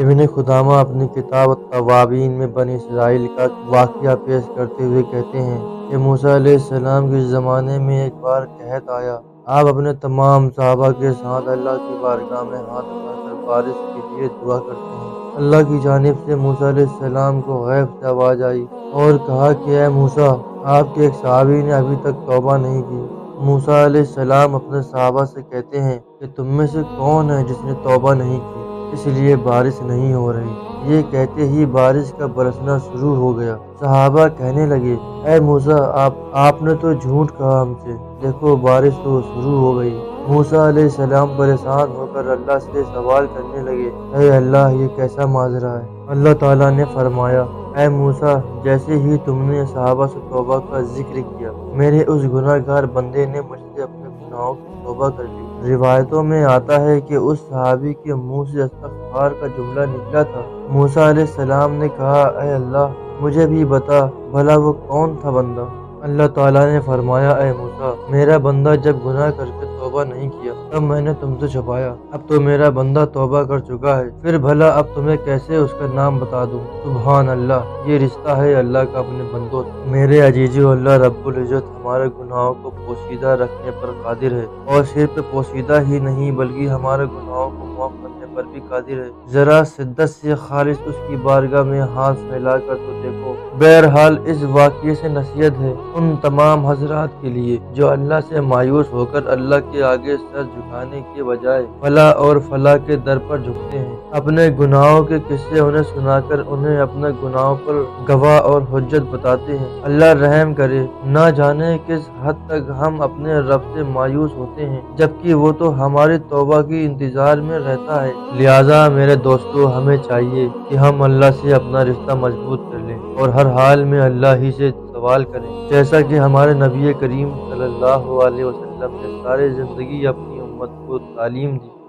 ابن خدامہ اپنی کتاب التوابین میں بنی اسرائیل کا واقعہ پیش کرتے ہوئے کہتے ہیں کہ موسیٰ علیہ السلام کے زمانے میں ایک بار قحط آیا۔ آپ اپنے تمام صحابہ کے ساتھ اللہ کی بارگاہ میں ہاتھ اٹھا کر بارش کے لیے دعا کرتے ہیں۔ اللہ کی جانب سے موسیٰ علیہ السلام کو غیب سے آواز آئی اور کہا کہ اے موسیٰ، آپ کے ایک صحابی نے ابھی تک توبہ نہیں کی۔ موسیٰ علیہ السلام اپنے صحابہ سے کہتے ہیں کہ تم میں سے کون ہے جس نے توبہ نہیں کی، اس لیے بارش نہیں ہو رہی۔ یہ کہتے ہی بارش کا برسنا شروع ہو گیا۔ صحابہ کہنے لگے، اے موسیٰ، آپ نے تو جھوٹ کہا ہم سے، دیکھو بارش تو شروع ہو گئی۔ موسیٰ علیہ السلام پریشان ہو کر اللہ سے سوال کرنے لگے، اے اللہ، یہ کیسا ماجرا ہے؟ اللہ تعالیٰ نے فرمایا، اے موسیٰ، جیسے ہی تم نے صحابہ سے توبہ کا ذکر کیا، میرے اس گناہ گار بندے نے مجھ سے اپنے گناہوں کی توبہ کر لی۔ روایتوں میں آتا ہے کہ اس صحابی کے منہ سے استغفار کا جملہ نکلا تھا۔ موسیٰ علیہ السلام نے کہا، اے اللہ، مجھے بھی بتا بھلا وہ کون تھا بندہ؟ اللہ تعالیٰ نے فرمایا، اے موسیٰ، میرا بندہ جب گناہ کر کے توبہ نہیں کیا تب میں نے تم سے چھپایا، اب تو میرا بندہ توبہ کر چکا ہے، پھر بھلا اب تمہیں کیسے اس کا نام بتا دوں؟ سبحان اللہ، یہ رشتہ ہے اللہ کا اپنے بندوں سے۔ میرے عزیزو، اللہ رب العزت ہمارے گناہوں کو پوشیدہ رکھنے پر قادر ہے، اور صرف پوشیدہ ہی نہیں بلکہ ہمارے گناہوں کو معاف کرنے پر بھی قادر ہے۔ ذرا شدت سے خالص اس کی بارگاہ میں ہاتھ پھیلا کر تو دیکھو۔ بہرحال اس واقعے سے نصیحت ہے ان تمام حضرات کے لیے جو اللہ سے مایوس ہو کر اللہ کے آگے سر جھکانے کے بجائے فلاح اور فلاح کے در پر جھکتے ہیں۔ اپنے گناہوں کے قصے انہیں سنا کر انہیں اپنے گناہوں پر گواہ اور حجت بتاتے ہیں۔ اللہ رحم کرے، نہ جانے کس حد تک ہم اپنے رب سے مایوس ہوتے ہیں جبکہ وہ تو ہماری توبہ کی انتظار میں رہتا ہے۔ لہٰذا میرے دوستو، ہمیں چاہیے کہ ہم اللہ سے اپنا رشتہ مضبوط کر لیں اور ہر حال میں اللہ ہی سے سوال کریں، جیسا کہ ہمارے نبی کریم صلی اللہ علیہ وسلم نے ساری زندگی اپنی امت کو تعلیم دی۔